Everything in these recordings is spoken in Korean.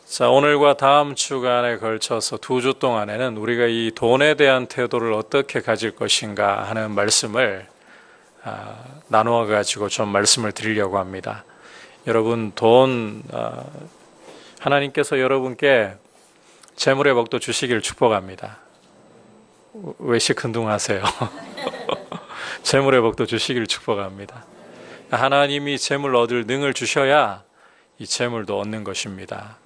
자, 오늘과 다음 주간에 걸쳐서 2주 동안에는 우리가 이 돈에 대한 태도를 어떻게 가질 것인가 하는 말씀을 나누어 가지고 좀 말씀을 드리려고 합니다. 여러분, 하나님께서 여러분께 재물의 복도 주시기를 축복합니다. 왜 시큰둥하세요? 재물의 복도 주시기를 축복합니다. 하나님이 재물 얻을 능을 주셔야 이 재물도 얻는 것입니다.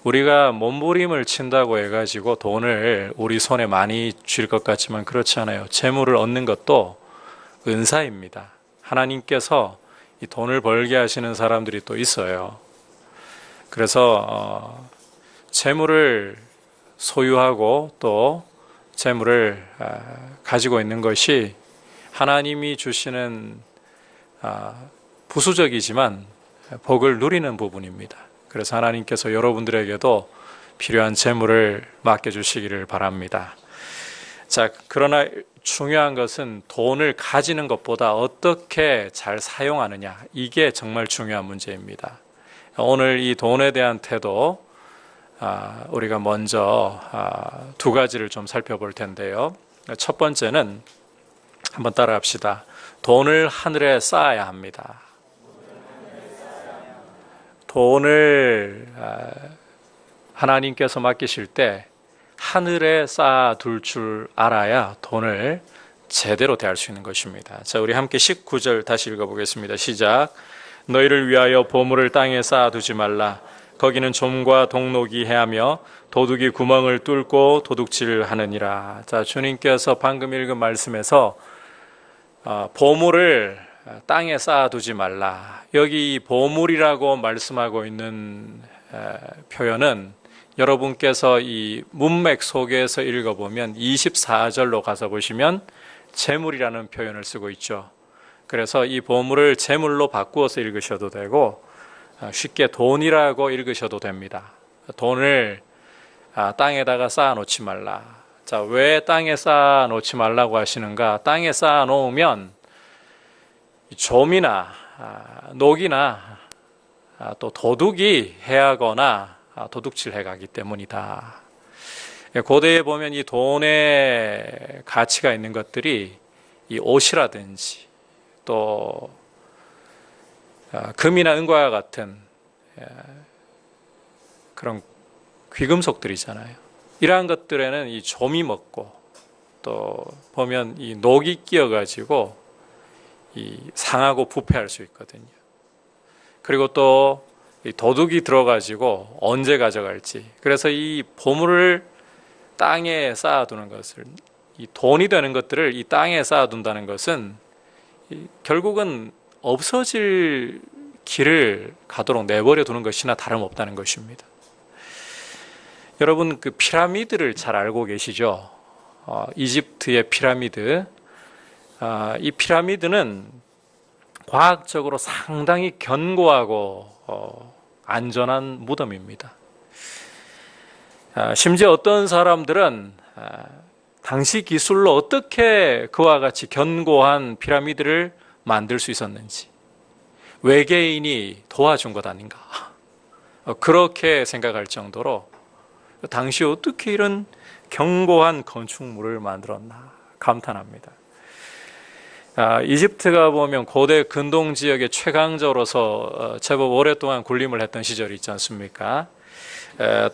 우리가 몸부림을 친다고 해가지고 돈을 우리 손에 많이 쥘 것 같지만 그렇지 않아요. 재물을 얻는 것도 은사입니다. 하나님께서 이 돈을 벌게 하시는 사람들이 또 있어요. 그래서 재물을 소유하고 또 재물을 가지고 있는 것이 하나님이 주시는 부수적이지만 복을 누리는 부분입니다. 그래서 하나님께서 여러분들에게도 필요한 재물을 맡겨주시기를 바랍니다. 자, 그러나 중요한 것은 돈을 가지는 것보다 어떻게 잘 사용하느냐, 이게 정말 중요한 문제입니다. 오늘 이 돈에 대한 태도, 우리가 먼저 2가지를 좀 살펴볼 텐데요. 첫 번째는 한번 따라합시다. 돈을 하늘에 쌓아야 합니다. 돈을 하나님께서 맡기실 때 하늘에 쌓아둘 줄 알아야 돈을 제대로 대할 수 있는 것입니다. 자, 우리 함께 19절 다시 읽어보겠습니다. 시작. 너희를 위하여 보물을 땅에 쌓아두지 말라. 거기는 좀과 동록이 해하며 도둑이 구멍을 뚫고 도둑질을 하느니라. 자, 주님께서 방금 읽은 말씀에서 보물을 땅에 쌓아두지 말라. 여기 보물이라고 말씀하고 있는 표현은 여러분께서 이 문맥 속에서 읽어보면 24절로 가서 보시면 재물이라는 표현을 쓰고 있죠. 그래서 이 보물을 재물로 바꾸어서 읽으셔도 되고 쉽게 돈이라고 읽으셔도 됩니다. 돈을 땅에다가 쌓아놓지 말라. 자, 왜 땅에 쌓아놓지 말라고 하시는가? 땅에 쌓아놓으면 좀이나 녹이나 또 도둑이 해하거나 도둑질 해가기 때문이다. 고대에 보면 이 돈의 가치가 있는 것들이 이 옷이라든지 또 금이나 은과 같은 그런 귀금속들이잖아요. 이러한 것들에는 이 좀이 먹고 또 보면 이 녹이 끼어가지고 이 상하고 부패할 수 있거든요. 그리고 또 이 도둑이 들어가지고 언제 가져갈지. 그래서 이 보물을 땅에 쌓아두는 것을, 이 돈이 되는 것들을 이 땅에 쌓아둔다는 것은 결국은 없어질 길을 가도록 내버려 두는 것이나 다름없다는 것입니다. 여러분, 그 피라미드를 잘 알고 계시죠? 이집트의 피라미드. 이 피라미드는 과학적으로 상당히 견고하고 안전한 무덤입니다. 심지어 어떤 사람들은 당시 기술로 어떻게 그와 같이 견고한 피라미드를 만들 수 있었는지 외계인이 도와준 것 아닌가, 그렇게 생각할 정도로 당시 어떻게 이런 견고한 건축물을 만들었나 감탄합니다. 이집트가 보면 고대 근동 지역의 최강자로서 제법 오랫동안 군림을 했던 시절이 있지 않습니까?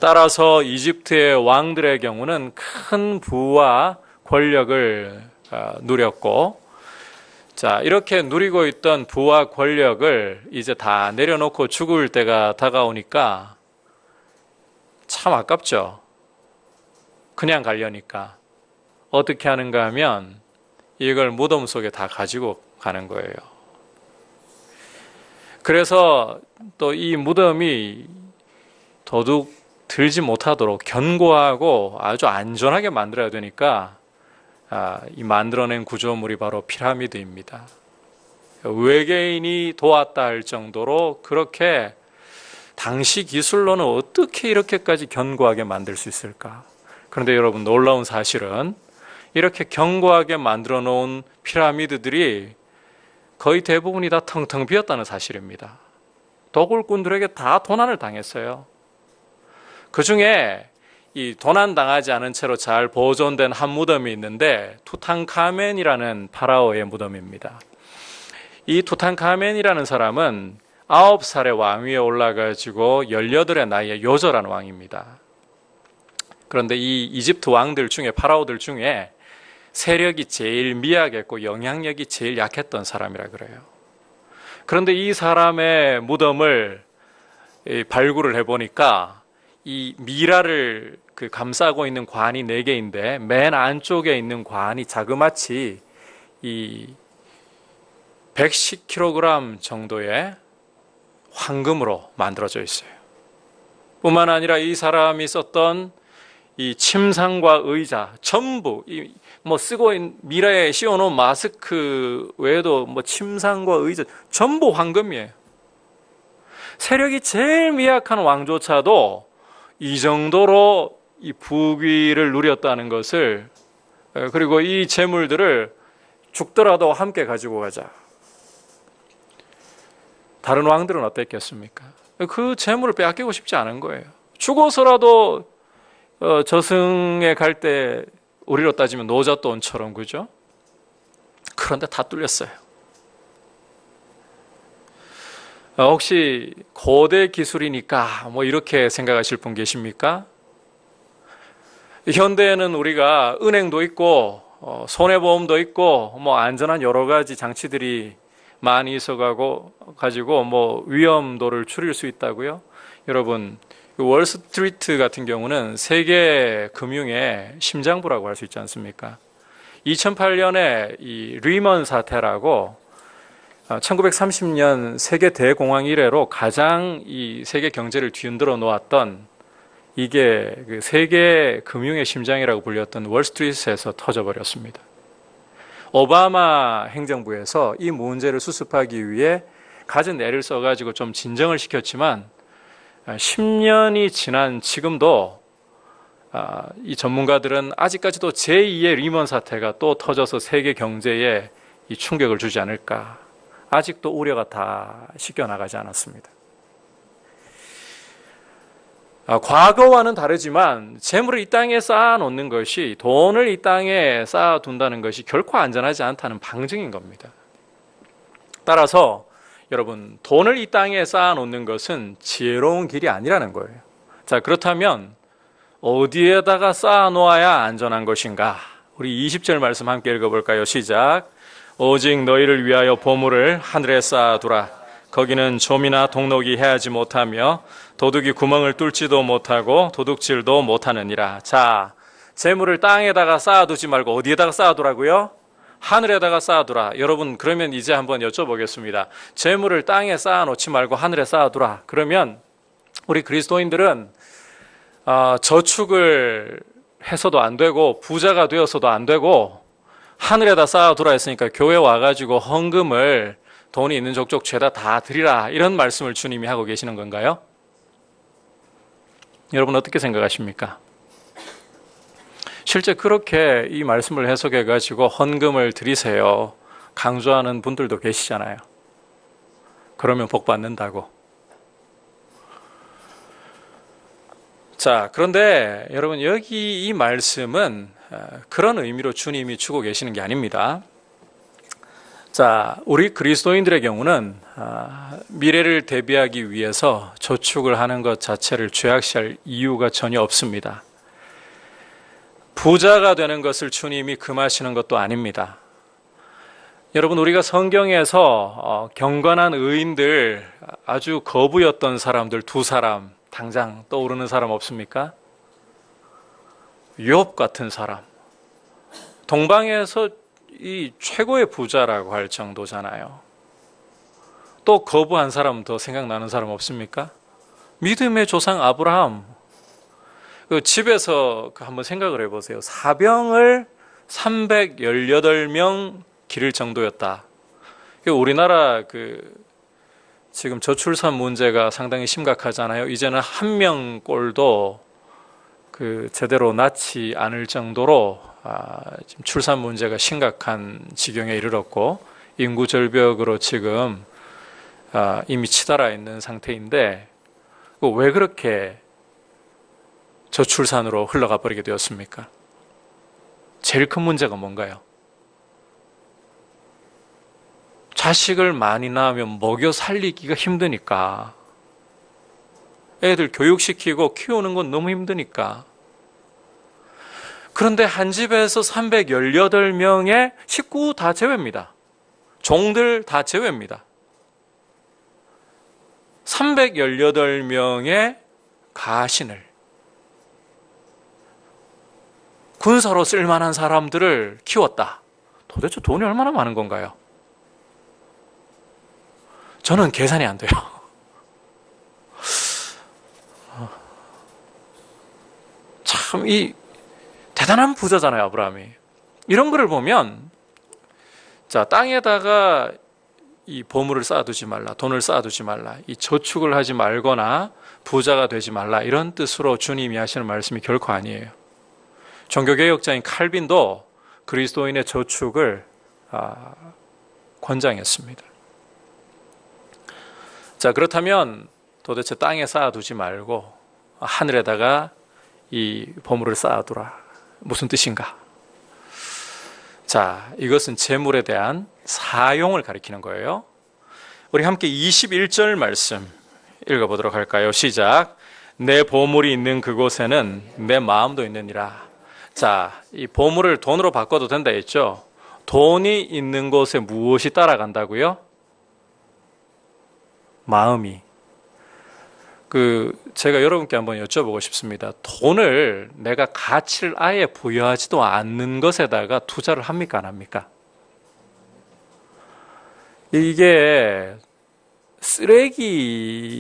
따라서 이집트의 왕들의 경우는 큰 부와 권력을 누렸고, 자, 이렇게 누리고 있던 부와 권력을 이제 다 내려놓고 죽을 때가 다가오니까 참 아깝죠. 그냥 가려니까 어떻게 하는가 하면 이걸 무덤 속에 다 가지고 가는 거예요. 그래서 또 이 무덤이 도둑 들지 못하도록 견고하고 아주 안전하게 만들어야 되니까 이 만들어낸 구조물이 바로 피라미드입니다. 외계인이 도왔다 할 정도로 그렇게 당시 기술로는 어떻게 이렇게까지 견고하게 만들 수 있을까? 그런데 여러분, 놀라운 사실은 이렇게 견고하게 만들어 놓은 피라미드들이 거의 대부분이 다 텅텅 비었다는 사실입니다. 도굴꾼들에게 다 도난을 당했어요. 그 중에 이 도난당하지 않은 채로 잘 보존된 한 무덤이 있는데 투탕카멘이라는 파라오의 무덤입니다. 이 투탕카멘이라는 사람은 9살의 왕위에 올라가지고 18의 나이에 요절한 왕입니다. 그런데 이 이집트 왕들 중에, 파라오들 중에 세력이 제일 미약했고 영향력이 제일 약했던 사람이라 그래요. 그런데 이 사람의 무덤을 발굴을 해보니까 이 미라를 감싸고 있는 관이 4개인데 맨 안쪽에 있는 관이 자그마치 이 110kg 정도의 황금으로 만들어져 있어요. 뿐만 아니라 이 사람이 썼던 이 침상과 의자 전부 쓰고 있는 미라에 씌워놓은 마스크 외에도 침상과 의자 전부 황금이에요. 세력이 제일 미약한 왕조차도 이 정도로 이 부귀를 누렸다는 것을, 그리고 이 재물들을 죽더라도 함께 가지고 가자. 다른 왕들은 어땠겠습니까? 그 재물을 빼앗기고 싶지 않은 거예요. 죽어서라도 저승에 갈 때 우리로 따지면 노잣돈처럼, 그죠? 그런데 다 뚫렸어요. 혹시 고대 기술이니까 이렇게 생각하실 분 계십니까? 현대에는 우리가 은행도 있고 손해보험도 있고 안전한 여러 가지 장치들이 많이 있어가지고 위험도를 줄일 수 있다고요? 여러분, 월스트리트 같은 경우는 세계 금융의 심장부라고 할 수 있지 않습니까? 2008년에 이 리먼 사태라고 1930년 세계 대공황 이래로 가장 이 세계 경제를 뒤흔들어 놓았던, 이게 그 세계 금융의 심장이라고 불렸던 월스트리트에서 터져버렸습니다. 오바마 행정부에서 이 문제를 수습하기 위해 갖은 애를 써가지고 좀 진정을 시켰지만 10년이 지난 지금도 이 전문가들은 아직까지도 제2의 리먼 사태가 또 터져서 세계 경제에 이 충격을 주지 않을까, 아직도 우려가 다 씻겨나가지 않았습니다. 과거와는 다르지만 재물을 이 땅에 쌓아놓는 것이, 돈을 이 땅에 쌓아둔다는 것이 결코 안전하지 않다는 방증인 겁니다. 따라서 여러분, 돈을 이 땅에 쌓아놓는 것은 지혜로운 길이 아니라는 거예요. 자, 그렇다면 어디에다가 쌓아놓아야 안전한 것인가? 우리 20절 말씀 함께 읽어볼까요? 시작. 오직 너희를 위하여 보물을 하늘에 쌓아두라. 거기는 좀이나 동록이 해하지 못하며 도둑이 구멍을 뚫지도 못하고 도둑질도 못하느니라. 자, 재물을 땅에다가 쌓아두지 말고 어디에다가 쌓아두라고요? 하늘에다가 쌓아두라. 여러분, 그러면 이제 한번 여쭤보겠습니다. 재물을 땅에 쌓아놓지 말고 하늘에 쌓아두라. 그러면 우리 그리스도인들은 저축을 해서도 안 되고 부자가 되어서도 안 되고 하늘에다 쌓아두라 했으니까 교회 와가지고 헌금을 돈이 있는 족족 죄다 다 드리라, 이런 말씀을 주님이 하고 계시는 건가요? 여러분, 어떻게 생각하십니까? 실제 그렇게 이 말씀을 해석해 가지고 헌금을 드리세요 강조하는 분들도 계시잖아요. 그러면 복 받는다고. 자, 그런데 여러분, 여기 이 말씀은 그런 의미로 주님이 주고 계시는 게 아닙니다. 자, 우리 그리스도인들의 경우는 미래를 대비하기 위해서 저축을 하는 것 자체를 죄악시할 이유가 전혀 없습니다. 부자가 되는 것을 주님이 금하시는 것도 아닙니다. 여러분, 우리가 성경에서 경건한 의인들, 아주 거부였던 사람들 2사람 당장 떠오르는 사람 없습니까? 욥 같은 사람, 동방에서 이 최고의 부자라고 할 정도잖아요. 또 거부한 사람 더 생각나는 사람 없습니까? 믿음의 조상 아브라함, 그 집에서 한번 생각을 해보세요. 사병을 318명 기를 정도였다. 우리나라 지금 저출산 문제가 상당히 심각하잖아요. 이제는 한 명꼴도 제대로 낳지 않을 정도로 지금 출산 문제가 심각한 지경에 이르렀고, 인구 절벽으로 지금 이미 치달아 있는 상태인데 왜 그렇게 저출산으로 흘러가 버리게 되었습니까? 제일 큰 문제가 뭔가요? 자식을 많이 낳으면 먹여 살리기가 힘드니까. 애들 교육시키고 키우는 건 너무 힘드니까. 그런데 한 집에서 318명의 식구 다 제외입니다. 종들 다 제외입니다. 318명의 가신을, 군사로 쓸만한 사람들을 키웠다. 도대체 돈이 얼마나 많은 건가요? 저는 계산이 안 돼요. 참, 대단한 부자잖아요, 아브라함이. 이런 거를 보면, 자, 땅에다가 이 보물을 쌓아두지 말라, 돈을 쌓아두지 말라, 이 저축을 하지 말거나 부자가 되지 말라, 이런 뜻으로 주님이 하시는 말씀이 결코 아니에요. 종교개혁자인 칼빈도 그리스도인의 저축을 권장했습니다. 자, 그렇다면 도대체 땅에 쌓아두지 말고 하늘에다가 이 보물을 쌓아두라. 무슨 뜻인가? 자, 이것은 재물에 대한 사용을 가리키는 거예요. 우리 함께 21절 말씀 읽어보도록 할까요? 시작. 내 보물이 있는 그곳에는 내 마음도 있느니라. 자, 이 보물을 돈으로 바꿔도 된다 했죠? 돈이 있는 곳에 무엇이 따라간다고요? 마음이. 제가 여러분께 한번 여쭤보고 싶습니다. 돈을 내가 가치를 아예 부여하지도 않는 것에다가 투자를 합니까, 안 합니까? 이게 쓰레기인데,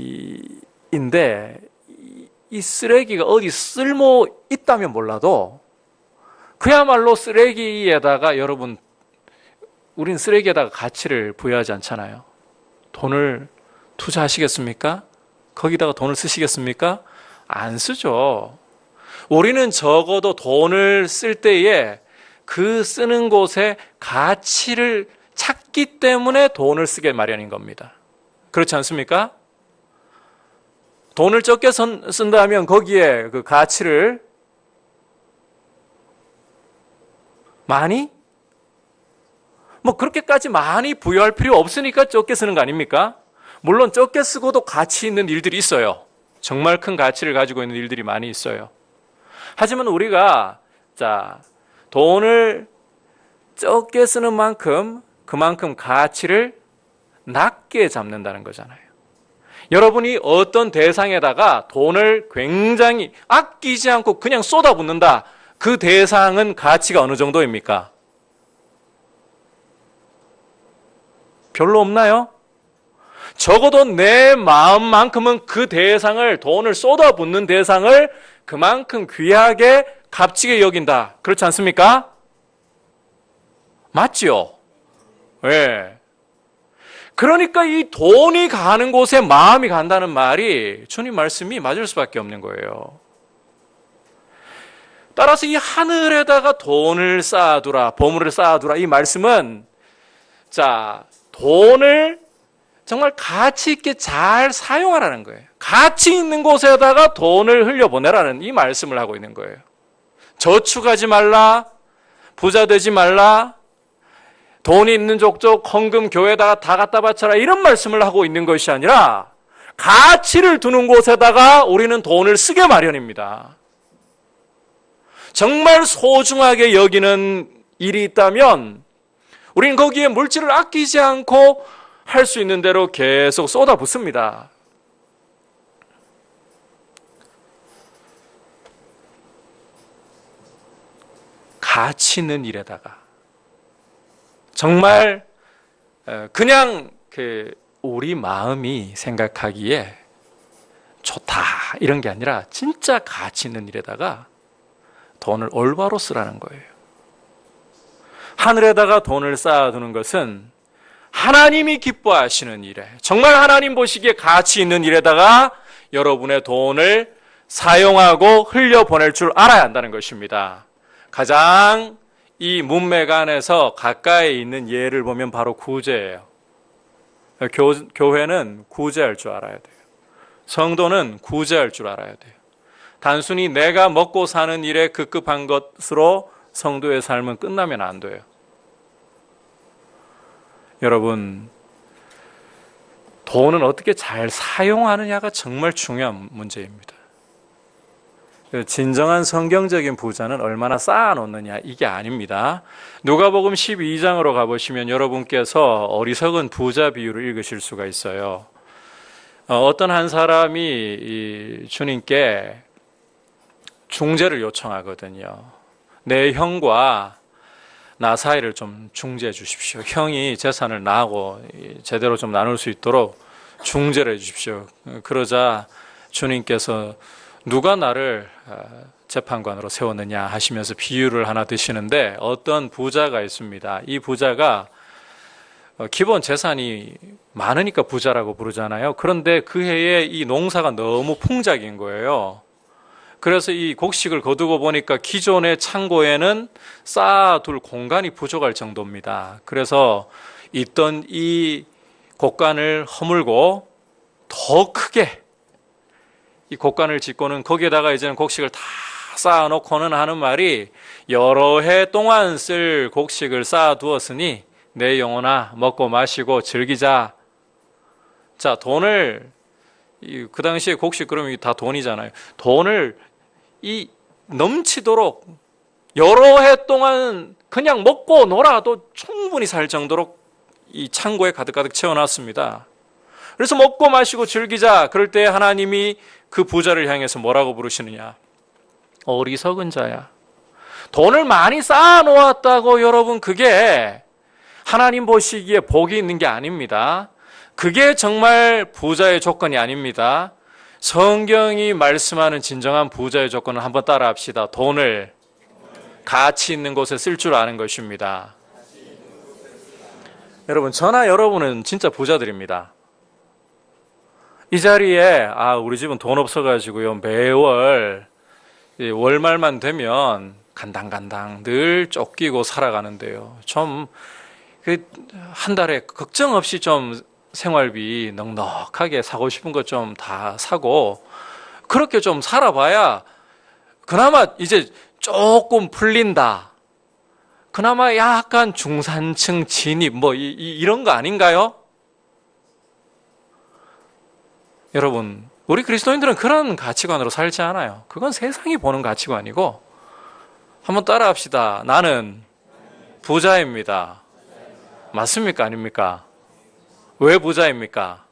이 쓰레기가 어디 쓸모 있다면 몰라도, 그야말로 쓰레기에다가 우린 쓰레기에다가 가치를 부여하지 않잖아요. 돈을 투자하시겠습니까? 거기다가 돈을 쓰시겠습니까? 안 쓰죠. 우리는 적어도 돈을 쓸 때에 그 쓰는 곳에 가치를 찾기 때문에 돈을 쓰게 마련인 겁니다. 그렇지 않습니까? 돈을 적게 쓴다 하면 거기에 그 가치를 많이? 그렇게까지 많이 부여할 필요 없으니까 적게 쓰는 거 아닙니까? 물론 적게 쓰고도 가치 있는 일들이 있어요. 정말 큰 가치를 가지고 있는 일들이 많이 있어요. 하지만 우리가 돈을 적게 쓰는 만큼 그만큼 가치를 낮게 잡는다는 거잖아요. 여러분이 어떤 대상에다가 돈을 굉장히 아끼지 않고 그냥 쏟아붓는다. 그 대상은 가치가 어느 정도입니까? 별로 없나요? 적어도 내 마음만큼은 그 대상을, 돈을 쏟아붓는 대상을 그만큼 귀하게 값지게 여긴다. 그렇지 않습니까? 맞죠? 네. 그러니까 이 돈이 가는 곳에 마음이 간다는 말이 주님 말씀이 맞을 수밖에 없는 거예요. 따라서 이 하늘에다가 돈을 쌓아두라, 보물을 쌓아두라, 이 말씀은 돈을 정말 가치 있게 잘 사용하라는 거예요. 가치 있는 곳에다가 돈을 흘려보내라는 이 말씀을 하고 있는 거예요. 저축하지 말라, 부자 되지 말라, 돈이 있는 족족 헌금 교회에다가 다 갖다 바쳐라, 이런 말씀을 하고 있는 것이 아니라 가치를 두는 곳에다가 우리는 돈을 쓰게 마련입니다. 정말 소중하게 여기는 일이 있다면 우리는 거기에 물질을 아끼지 않고 할 수 있는 대로 계속 쏟아붓습니다. 가치 있는 일에다가 정말 그냥 우리 마음이 생각하기에 좋다 이런 게 아니라 진짜 가치 있는 일에다가 돈을 올바로 쓰라는 거예요. 하늘에다가 돈을 쌓아두는 것은 하나님이 기뻐하시는 일에, 정말 하나님 보시기에 가치 있는 일에다가 여러분의 돈을 사용하고 흘려보낼 줄 알아야 한다는 것입니다. 가장 이 문맥 안에서 가까이 있는 예를 보면 바로 구제예요. 교회는 구제할 줄 알아야 돼요. 성도는 구제할 줄 알아야 돼요. 단순히 내가 먹고 사는 일에 급급한 것으로 성도의 삶은 끝나면 안 돼요. 여러분, 돈은 어떻게 잘 사용하느냐가 정말 중요한 문제입니다. 진정한 성경적인 부자는 얼마나 쌓아놓느냐, 이게 아닙니다. 누가복음 12장으로 가보시면 여러분께서 어리석은 부자 비유를 읽으실 수가 있어요. 어떤 한 사람이 주님께 중재를 요청하거든요. 내 형과 나 사이를 좀 중재해 주십시오. 형이 재산을 나하고 제대로 좀 나눌 수 있도록 중재를 해 주십시오. 그러자 주님께서 누가 나를 재판관으로 세웠느냐 하시면서 비유를 하나 드시는데, 어떤 부자가 있습니다. 이 부자가 기본 재산이 많으니까 부자라고 부르잖아요. 그런데 그 해에 이 농사가 너무 풍작인 거예요. 그래서 이 곡식을 거두고 보니까 기존의 창고에는 쌓아둘 공간이 부족할 정도입니다. 그래서 있던 이 곡간을 허물고 더 크게 이 곡간을 짓고는 거기에다가 이제는 곡식을 다 쌓아놓고는 하는 말이, 여러 해 동안 쓸 곡식을 쌓아두었으니 내 영혼아 먹고 마시고 즐기자. 자, 돈을, 그 당시에 곡식 그러면 다 돈이잖아요. 돈을 이 넘치도록 여러 해 동안 그냥 먹고 놀아도 충분히 살 정도로 이 창고에 가득가득 채워놨습니다. 그래서 먹고 마시고 즐기자. 그럴 때 하나님이 그 부자를 향해서 뭐라고 부르시느냐? 어리석은 자야. 돈을 많이 쌓아놓았다고 여러분, 그게 하나님 보시기에 복이 있는 게 아닙니다. 그게 정말 부자의 조건이 아닙니다. 성경이 말씀하는 진정한 부자의 조건을 한번 따라 합시다. 돈을 가치 있는 곳에 쓸 줄 아는 것입니다. 여러분, 저나 여러분은 진짜 부자들입니다. 이 자리에 우리 집은 돈 없어가지고요, 매월 월말만 되면 간당간당 늘 쫓기고 살아가는데요. 좀 한 달에 걱정 없이 좀 생활비 넉넉하게 사고 싶은 것 좀 다 사고 그렇게 좀 살아봐야 그나마 이제 조금 풀린다. 그나마 약간 중산층 진입 이런 거 아닌가요? 여러분, 우리 그리스도인들은 그런 가치관으로 살지 않아요. 그건 세상이 보는 가치관이고, 한번 따라 합시다. 나는 부자입니다. 맞습니까? 아닙니까? 왜 부자입니까?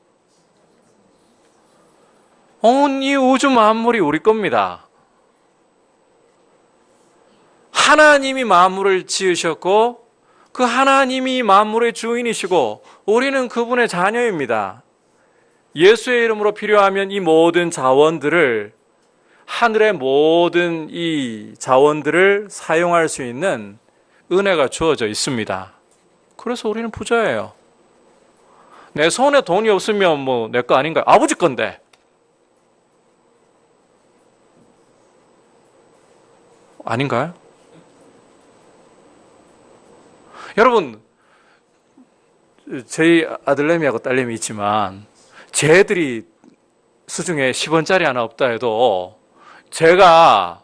온 이 우주 만물이 우리 겁니다. 하나님이 만물을 지으셨고 그 하나님이 만물의 주인이시고 우리는 그분의 자녀입니다. 예수의 이름으로 필요하면 이 모든 자원들을, 하늘의 모든 이 자원들을 사용할 수 있는 은혜가 주어져 있습니다. 그래서 우리는 부자예요. 내 손에 돈이 없으면 내 거 아닌가요? 아버지 건데. 아닌가요? 여러분, 저희 아들내미하고 딸내미 있지만 쟤들이 수중에 10원짜리 하나 없다 해도 제가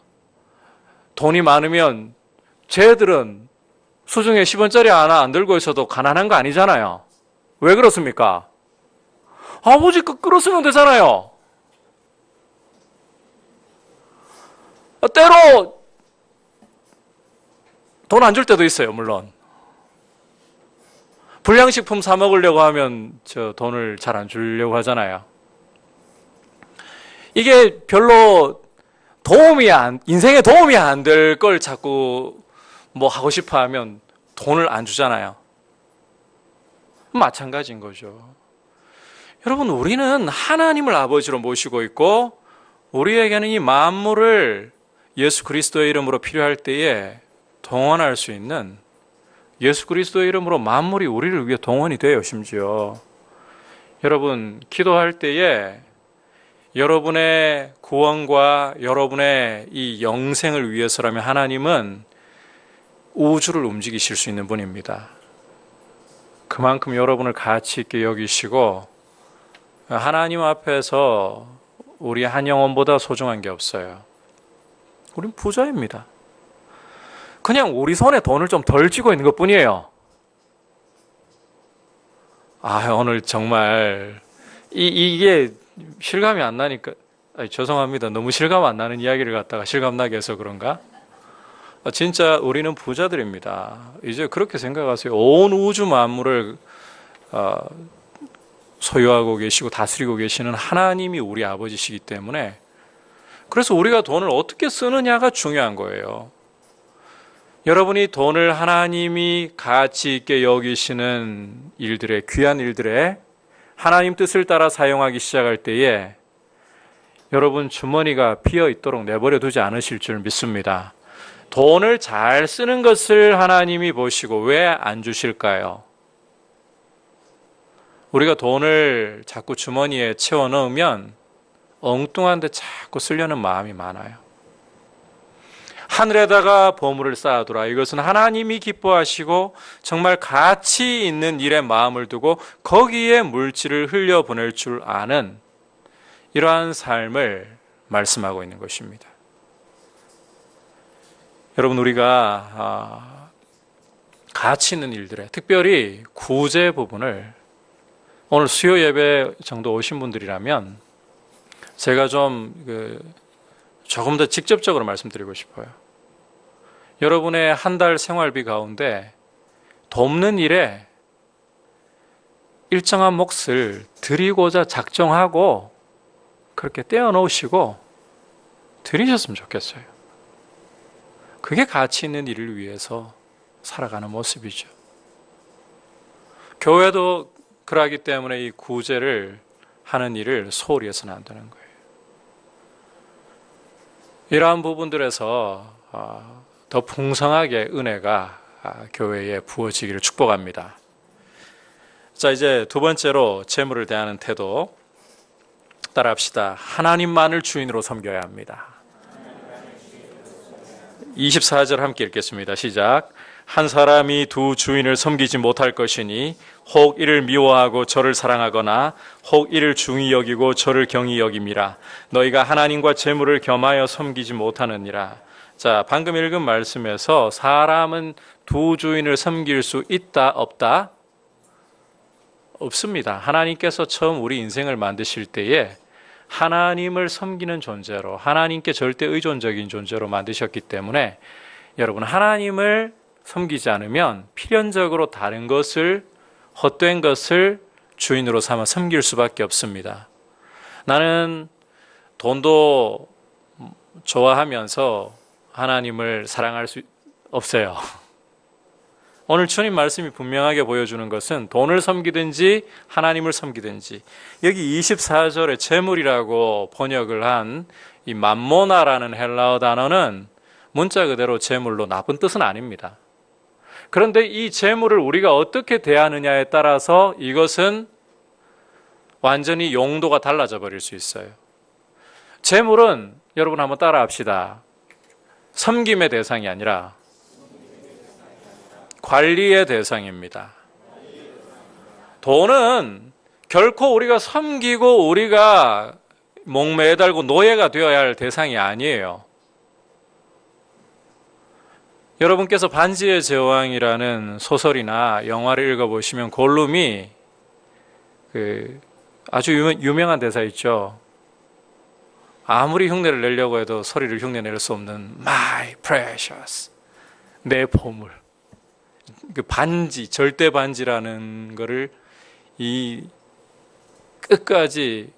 돈이 많으면 쟤들은 수중에 10원짜리 하나 안 들고 있어도 가난한 거 아니잖아요. 왜 그렇습니까? 아버지 거 끌어쓰면 되잖아요. 때로 돈 안 줄 때도 있어요, 물론. 불량식품 사 먹으려고 하면 저 돈을 잘 안 주려고 하잖아요. 이게 별로 인생에 도움이 안 될 걸 자꾸 하고 싶어 하면 돈을 안 주잖아요. 마찬가지인 거죠. 여러분, 우리는 하나님을 아버지로 모시고 있고 우리에게는 이 만물을 예수 그리스도의 이름으로 필요할 때에 동원할 수 있는, 예수 그리스도의 이름으로 만물이 우리를 위해 동원이 돼요. 심지어 여러분, 기도할 때에 여러분의 구원과 여러분의 이 영생을 위해서라면 하나님은 우주를 움직이실 수 있는 분입니다. 그만큼 여러분을 가치 있게 여기시고 하나님 앞에서 우리 한 영혼보다 소중한 게 없어요. 우린 부자입니다. 그냥 우리 손에 돈을 좀 덜 쥐고 있는 것 뿐이에요. 오늘 정말 이게 실감이 안 나니까 죄송합니다. 너무 실감 안 나는 이야기를 갖다가 실감나게 해서 그런가? 진짜 우리는 부자들입니다. 이제 그렇게 생각하세요. 온 우주 만물을 소유하고 계시고 다스리고 계시는 하나님이 우리 아버지시기 때문에, 그래서 우리가 돈을 어떻게 쓰느냐가 중요한 거예요. 여러분이 돈을 하나님이 가치 있게 여기시는 일들에, 귀한 일들에 하나님 뜻을 따라 사용하기 시작할 때에 여러분 주머니가 비어 있도록 내버려 두지 않으실 줄 믿습니다. 돈을 잘 쓰는 것을 하나님이 보시고 왜 안 주실까요? 우리가 돈을 자꾸 주머니에 채워 넣으면 엉뚱한 데 자꾸 쓰려는 마음이 많아요. 하늘에다가 보물을 쌓아두라. 이것은 하나님이 기뻐하시고 정말 가치 있는 일에 마음을 두고 거기에 물질을 흘려보낼 줄 아는 이러한 삶을 말씀하고 있는 것입니다. 여러분, 우리가 가치 있는 일들에, 특별히 구제 부분을, 오늘 수요 예배 정도 오신 분들이라면 제가 조금 더 직접적으로 말씀드리고 싶어요. 여러분의 한 달 생활비 가운데 돕는 일에 일정한 몫을 드리고자 작정하고 그렇게 떼어 놓으시고 드리셨으면 좋겠어요. 그게 가치 있는 일을 위해서 살아가는 모습이죠. 교회도 그러하기 때문에 이 구제를 하는 일을 소홀히 해서는 안 되는 거예요. 이러한 부분들에서 더 풍성하게 은혜가 교회에 부어지기를 축복합니다. 자, 이제 두 번째로 재물을 대하는 태도 따라합시다. 하나님만을 주인으로 섬겨야 합니다. 24절 함께 읽겠습니다. 시작. 한 사람이 두 주인을 섬기지 못할 것이니 혹 이를 미워하고 저를 사랑하거나 혹 이를 중히 여기고 저를 경히 여김이라. 너희가 하나님과 재물을 겸하여 섬기지 못하느니라. 자, 방금 읽은 말씀에서 사람은 두 주인을 섬길 수 있다, 없다? 없습니다. 하나님께서 처음 우리 인생을 만드실 때에 하나님을 섬기는 존재로, 하나님께 절대 의존적인 존재로 만드셨기 때문에 여러분, 하나님을 섬기지 않으면 필연적으로 다른 것을, 헛된 것을 주인으로 삼아 섬길 수밖에 없습니다. 나는 돈도 좋아하면서 하나님을 사랑할 수 없어요. 오늘 주님 말씀이 분명하게 보여주는 것은 돈을 섬기든지 하나님을 섬기든지, 여기 24절에 재물이라고 번역을 한 이 맘모나라는 헬라어 단어는 문자 그대로 재물로 나쁜 뜻은 아닙니다. 그런데 이 재물을 우리가 어떻게 대하느냐에 따라서 이것은 완전히 용도가 달라져 버릴 수 있어요. 재물은 여러분 한번 따라 합시다. 섬김의 대상이 아니라 관리의 대상입니다. 돈은 결코 우리가 섬기고 우리가 목매달고 노예가 되어야 할 대상이 아니에요. 여러분께서 반지의 제왕이라는 소설이나 영화를 읽어보시면 골룸이 아주 유명한 대사 있죠. 아무리 흉내를 내려고 해도 소리를 흉내낼 수 없는 My precious, 내 보물. 그 반지, 절대 반지라는 거를 이 끝까지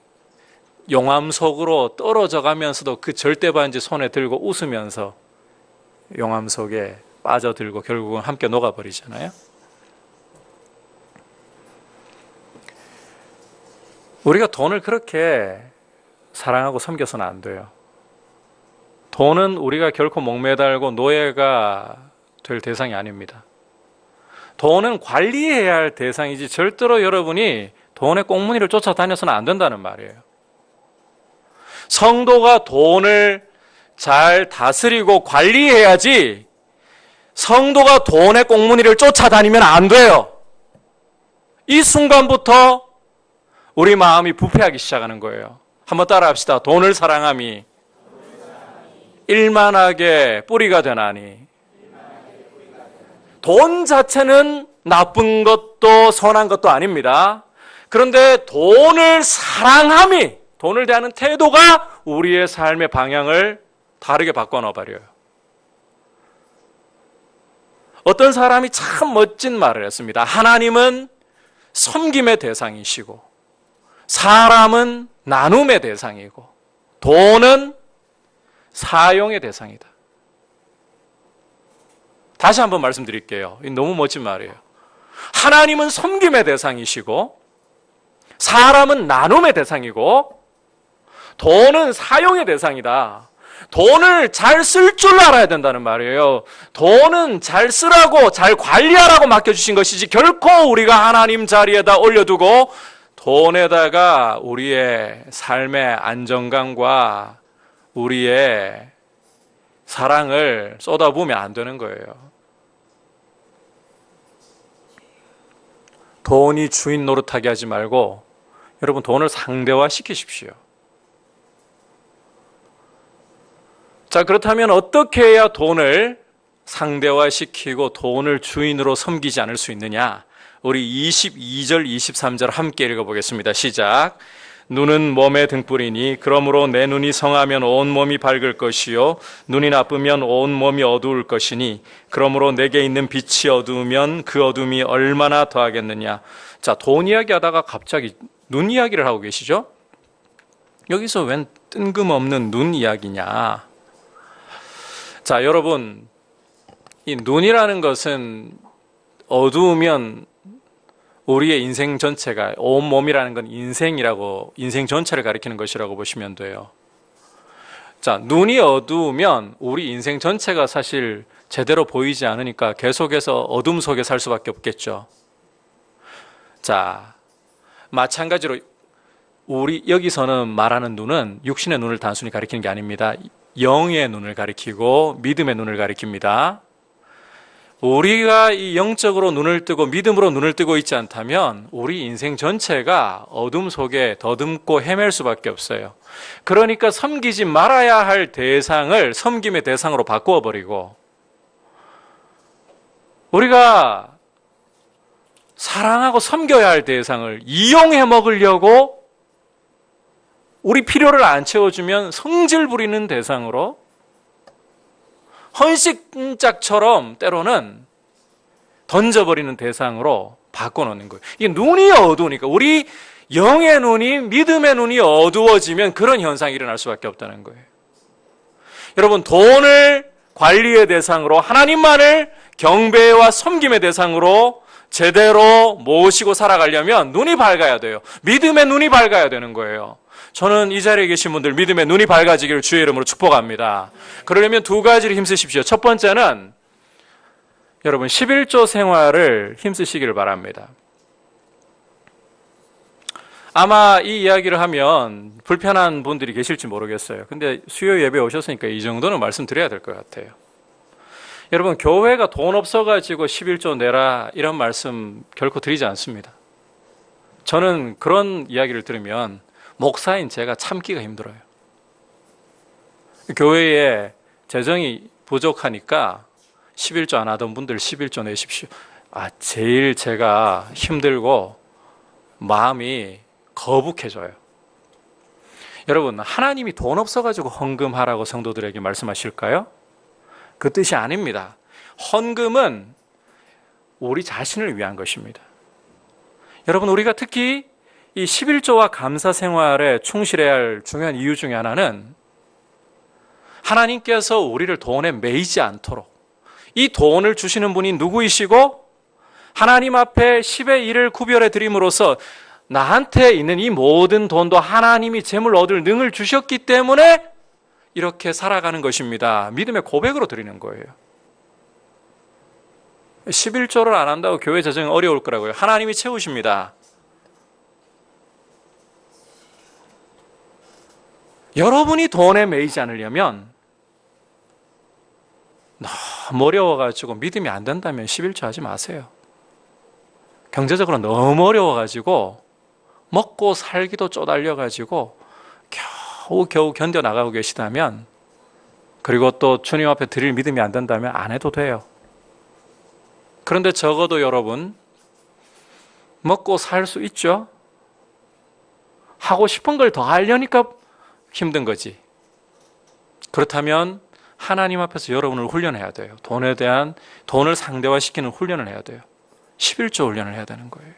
용암 속으로 떨어져 가면서도 그 절대 반지 손에 들고 웃으면서 용암 속에 빠져들고 결국은 함께 녹아버리잖아요. 우리가 돈을 그렇게 사랑하고 섬겨서는 안 돼요. 돈은 우리가 결코 목매달고 노예가 될 대상이 아닙니다. 돈은 관리해야 할 대상이지 절대로 여러분이 돈의 꽁무니를 쫓아다녀서는 안 된다는 말이에요. 성도가 돈을 잘 다스리고 관리해야지 성도가 돈의 꽁무니를 쫓아다니면 안 돼요. 이 순간부터 우리 마음이 부패하기 시작하는 거예요. 한번 따라합시다. 돈을 사랑함이 일만하게 뿌리가 되나니. 돈 자체는 나쁜 것도 선한 것도 아닙니다. 그런데 돈을 사랑함이, 돈을 대하는 태도가 우리의 삶의 방향을 다르게 바꿔놔버려요. 어떤 사람이 참 멋진 말을 했습니다. 하나님은 섬김의 대상이시고 사람은 나눔의 대상이고 돈은 사용의 대상이다. 다시 한번 말씀드릴게요. 너무 멋진 말이에요. 하나님은 섬김의 대상이시고 사람은 나눔의 대상이고 돈은 사용의 대상이다. 돈을 잘 쓸 줄 알아야 된다는 말이에요. 돈은 잘 쓰라고, 잘 관리하라고 맡겨주신 것이지 결코 우리가 하나님 자리에다 올려두고 돈에다가 우리의 삶의 안정감과 우리의 사랑을 쏟아부으면 안 되는 거예요. 돈이 주인 노릇하게 하지 말고 여러분 돈을 상대화시키십시오. 자, 그렇다면 어떻게 해야 돈을 상대화시키고 돈을 주인으로 섬기지 않을 수 있느냐? 우리 22절, 23절 함께 읽어보겠습니다. 시작. 눈은 몸의 등불이니 그러므로 내 눈이 성하면 온 몸이 밝을 것이요 눈이 나쁘면 온 몸이 어두울 것이니 그러므로 내게 있는 빛이 어두우면 그 어둠이 얼마나 더하겠느냐. 자, 돈 이야기하다가 갑자기 눈 이야기를 하고 계시죠? 여기서 웬 뜬금없는 눈 이야기냐. 자, 여러분, 이 눈이라는 것은 어두우면 우리의 인생 전체가, 온몸이라는 건 인생이라고, 인생 전체를 가리키는 것이라고 보시면 돼요. 자, 눈이 어두우면 우리 인생 전체가 사실 제대로 보이지 않으니까 계속해서 어둠 속에 살 수밖에 없겠죠. 자, 마찬가지로 우리 여기서는 말하는 눈은 육신의 눈을 단순히 가리키는 게 아닙니다. 영의 눈을 가리키고 믿음의 눈을 가리킵니다. 우리가 이 영적으로 눈을 뜨고 믿음으로 눈을 뜨고 있지 않다면 우리 인생 전체가 어둠 속에 더듬고 헤맬 수밖에 없어요. 그러니까 섬기지 말아야 할 대상을 섬김의 대상으로 바꾸어 버리고 우리가 사랑하고 섬겨야 할 대상을 이용해 먹으려고 우리 필요를 안 채워주면 성질 부리는 대상으로 헌신짝처럼 때로는 던져버리는 대상으로 바꿔놓는 거예요. 이게 눈이 어두우니까 우리 영의 눈이 믿음의 눈이 어두워지면 그런 현상이 일어날 수밖에 없다는 거예요. 여러분 돈을 관리의 대상으로 하나님만을 경배와 섬김의 대상으로 제대로 모시고 살아가려면 눈이 밝아야 돼요. 믿음의 눈이 밝아야 되는 거예요. 저는 이 자리에 계신 분들 믿음의 눈이 밝아지기를 주의 이름으로 축복합니다. 그러려면 두 가지를 힘쓰십시오. 첫 번째는 여러분 11조 생활을 힘쓰시기를 바랍니다. 아마 이 이야기를 하면 불편한 분들이 계실지 모르겠어요. 근데 수요 예배에 오셨으니까 이 정도는 말씀드려야 될 것 같아요. 여러분 교회가 돈 없어가지고 11조 내라 이런 말씀 결코 드리지 않습니다. 저는 그런 이야기를 들으면 목사인 제가 참기가 힘들어요. 교회에 재정이 부족하니까 11조 안 하던 분들 11조 내십시오. 제일 제가 힘들고 마음이 거북해져요. 여러분 하나님이 돈 없어가지고 헌금하라고 성도들에게 말씀하실까요? 그 뜻이 아닙니다. 헌금은 우리 자신을 위한 것입니다. 여러분 우리가 특히 이 11조와 감사 생활에 충실해야 할 중요한 이유 중에 하나는 하나님께서 우리를 돈에 매이지 않도록 이 돈을 주시는 분이 누구이시고 하나님 앞에 10의 1을 구별해 드림으로써 나한테 있는 이 모든 돈도 하나님이 재물 얻을 능을 주셨기 때문에 이렇게 살아가는 것입니다. 믿음의 고백으로 드리는 거예요. 11조를 안 한다고 교회 재정이 어려울 거라고요. 하나님이 채우십니다. 여러분이 돈에 매이지 않으려면 너무 어려워가지고 믿음이 안 된다면 11조 하지 마세요. 경제적으로 너무 어려워가지고 먹고 살기도 쪼달려가지고 겨우 견뎌나가고 계시다면, 그리고 또 주님 앞에 드릴 믿음이 안 된다면 안 해도 돼요. 그런데 적어도 여러분, 먹고 살 수 있죠? 하고 싶은 걸 더 하려니까 힘든 거지. 그렇다면 하나님 앞에서 여러분을 훈련해야 돼요. 돈을 상대화시키는 훈련을 해야 돼요. 11조 훈련을 해야 되는 거예요.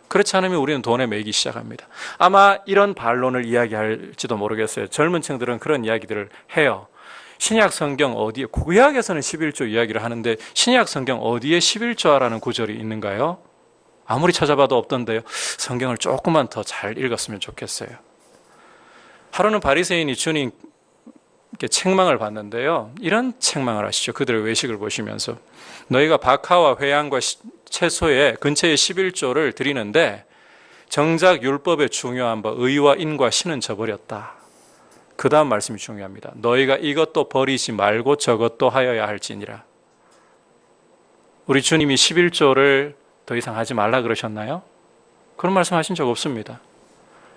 그렇지 않으면 우리는 돈에 매이기 시작합니다. 아마 이런 반론을 이야기할지도 모르겠어요. 젊은 층들은 그런 이야기들을 해요. 신약 성경 어디에, 구약에서는 11조 이야기를 하는데 신약 성경 어디에 11조라는 구절이 있는가요? 아무리 찾아봐도 없던데요. 성경을 조금만 더 잘 읽었으면 좋겠어요. 하루는 바리새인이 주님께 책망을 받는데요. 이런 책망을 하시죠. 그들의 외식을 보시면서, 너희가 박하와 회양과 채소의 근처에 11조를 드리는데 정작 율법의 중요한 바 의와 인과 신은 저버렸다. 그 다음 말씀이 중요합니다. 너희가 이것도 버리지 말고 저것도 하여야 할지니라. 우리 주님이 11조를 더 이상 하지 말라 그러셨나요? 그런 말씀하신 적 없습니다.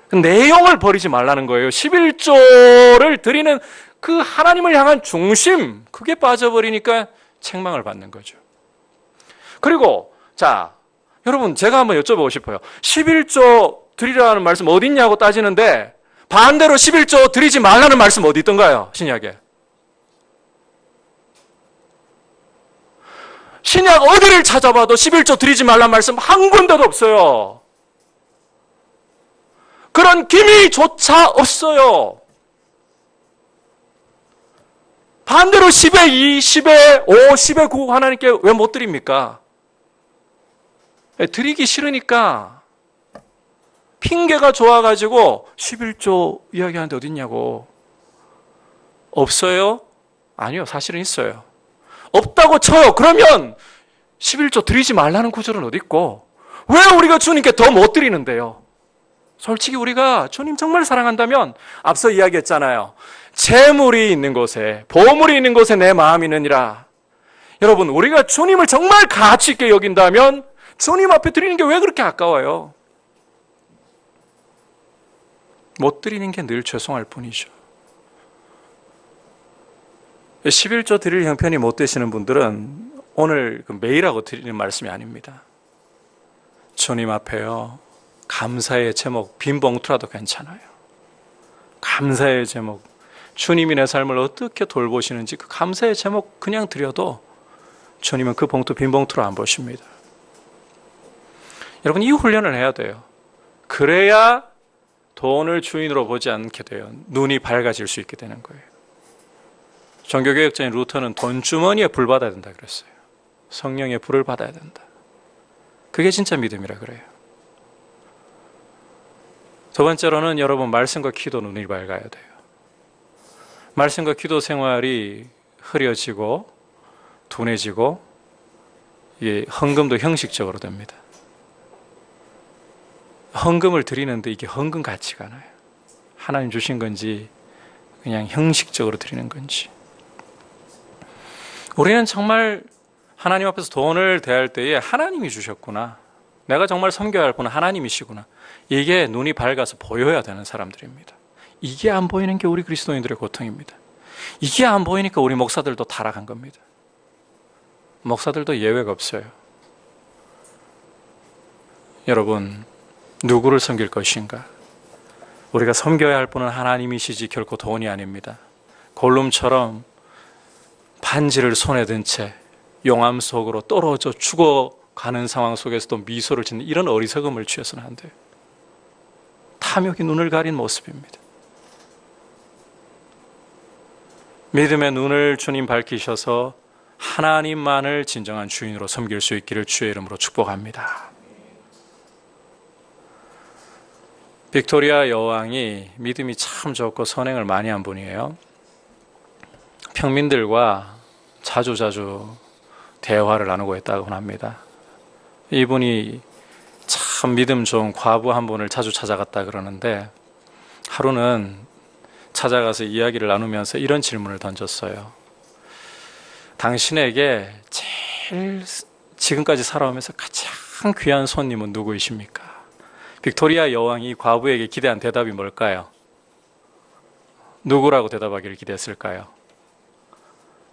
그 내용을 버리지 말라는 거예요. 11조를 드리는 그 하나님을 향한 중심, 그게 빠져버리니까 책망을 받는 거죠. 그리고 자, 여러분 제가 한번 여쭤보고 싶어요. 11조 드리라는 말씀 어디 있냐고 따지는데 반대로 11조 드리지 말라는 말씀 어디 있던가요? 신약에. 신약 어디를 찾아봐도 11조 드리지 말라는 말씀 한 군데도 없어요. 그런 기미조차 없어요. 반대로 10의 2, 10의 5, 10의 9 하나님께 왜 못 드립니까? 드리기 싫으니까 핑계가 좋아가지고 11조 이야기하는데 어딨냐고. 없어요? 아니요, 사실은 있어요. 없다고 쳐요. 그러면 11조 드리지 말라는 구절은 어디 있고 왜 우리가 주님께 더 못 드리는데요? 솔직히 우리가 주님 정말 사랑한다면 앞서 이야기했잖아요. 재물이 있는 곳에, 보물이 있는 곳에 내 마음이 있느니라. 여러분, 우리가 주님을 정말 가치 있게 여긴다면 주님 앞에 드리는 게 왜 그렇게 아까워요? 못 드리는 게 늘 죄송할 뿐이죠. 11조 드릴 형편이 못 되시는 분들은 오늘 매일하고 드리는 말씀이 아닙니다. 주님 앞에요, 감사의 제목, 빈 봉투라도 괜찮아요. 감사의 제목, 주님이 내 삶을 어떻게 돌보시는지 그 감사의 제목 그냥 드려도 주님은 그 봉투, 빈 봉투로 안 보십니다. 여러분, 이 훈련을 해야 돼요. 그래야 돈을 주인으로 보지 않게 돼요. 눈이 밝아질 수 있게 되는 거예요. 종교개혁자인 루터는 돈주머니에 불 받아야 된다 그랬어요. 성령의 불을 받아야 된다. 그게 진짜 믿음이라 그래요. 두 번째로는 여러분, 말씀과 기도 눈이 밝아야 돼요. 말씀과 기도 생활이 흐려지고 둔해지고 이게 헌금도 형식적으로 됩니다. 헌금을 드리는데 이게 헌금 같지가 않아요. 하나님 주신 건지 그냥 형식적으로 드리는 건지. 우리는 정말 하나님 앞에서 돈을 대할 때에 하나님이 주셨구나, 내가 정말 섬겨야 할 분은 하나님이시구나, 이게 눈이 밝아서 보여야 되는 사람들입니다. 이게 안 보이는 게 우리 그리스도인들의 고통입니다. 이게 안 보이니까 우리 목사들도 타락한 겁니다. 목사들도 예외가 없어요. 여러분, 누구를 섬길 것인가? 우리가 섬겨야 할 분은 하나님이시지 결코 돈이 아닙니다. 골룸처럼 반지를 손에 든 채 용암 속으로 떨어져 죽어가는 상황 속에서도 미소를 짓는 이런 어리석음을 취해서는 안 돼요. 탐욕이 눈을 가린 모습입니다. 믿음의 눈을 주님 밝히셔서 하나님만을 진정한 주인으로 섬길 수 있기를 주의 이름으로 축복합니다. 빅토리아 여왕이 믿음이 참 좋고 선행을 많이 한 분이에요. 평민들과 자주자주 대화를 나누고 했다고 합니다. 이분이 참 믿음 좋은 과부 한 분을 자주 찾아갔다 그러는데, 하루는 찾아가서 이야기를 나누면서 이런 질문을 던졌어요. 당신에게 제일 지금까지 살아오면서 가장 가장 귀한 손님은 누구이십니까? 빅토리아 여왕이 과부에게 기대한 대답이 뭘까요? 누구라고 대답하기를 기대했을까요?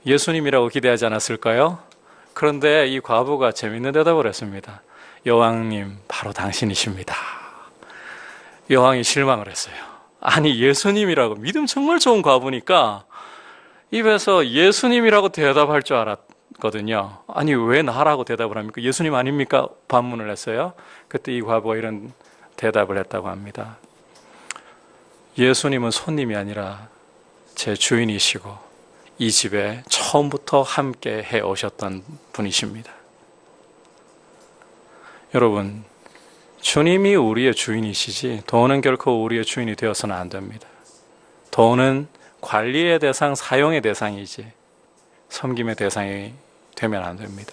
예수님이라고 기대하지 않았을까요? 그런데 이 과부가 재밌는 대답을 했습니다. 여왕님, 바로 당신이십니다. 여왕이 실망을 했어요. 아니, 예수님이라고. 믿음 정말 좋은 과부니까 입에서 예수님이라고 대답할 줄 알았거든요. 아니, 왜 나라고 대답을 합니까? 예수님 아닙니까? 반문을 했어요. 그때 이 과부가 이런 대답을 했다고 합니다. 예수님은 손님이 아니라 제 주인이시고 이 집에 처음부터 함께 해 오셨던 분이십니다. 여러분, 주님이 우리의 주인이시지 돈은 결코 우리의 주인이 되어서는 안 됩니다. 돈은 관리의 대상, 사용의 대상이지 섬김의 대상이 되면 안 됩니다.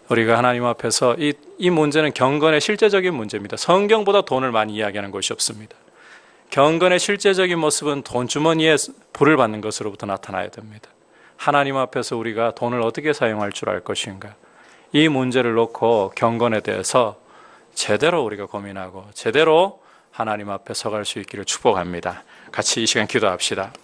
우리가 하나님 앞에서 이 문제는 경건의 실제적인 문제입니다. 성경보다 돈을 많이 이야기하는 것이 없습니다. 경건의 실제적인 모습은 돈주머니에 불을 받는 것으로부터 나타나야 됩니다. 하나님 앞에서 우리가 돈을 어떻게 사용할 줄 알 것인가, 이 문제를 놓고 경건에 대해서 제대로 우리가 고민하고 제대로 하나님 앞에 서갈 수 있기를 축복합니다. 같이 이 시간 기도합시다.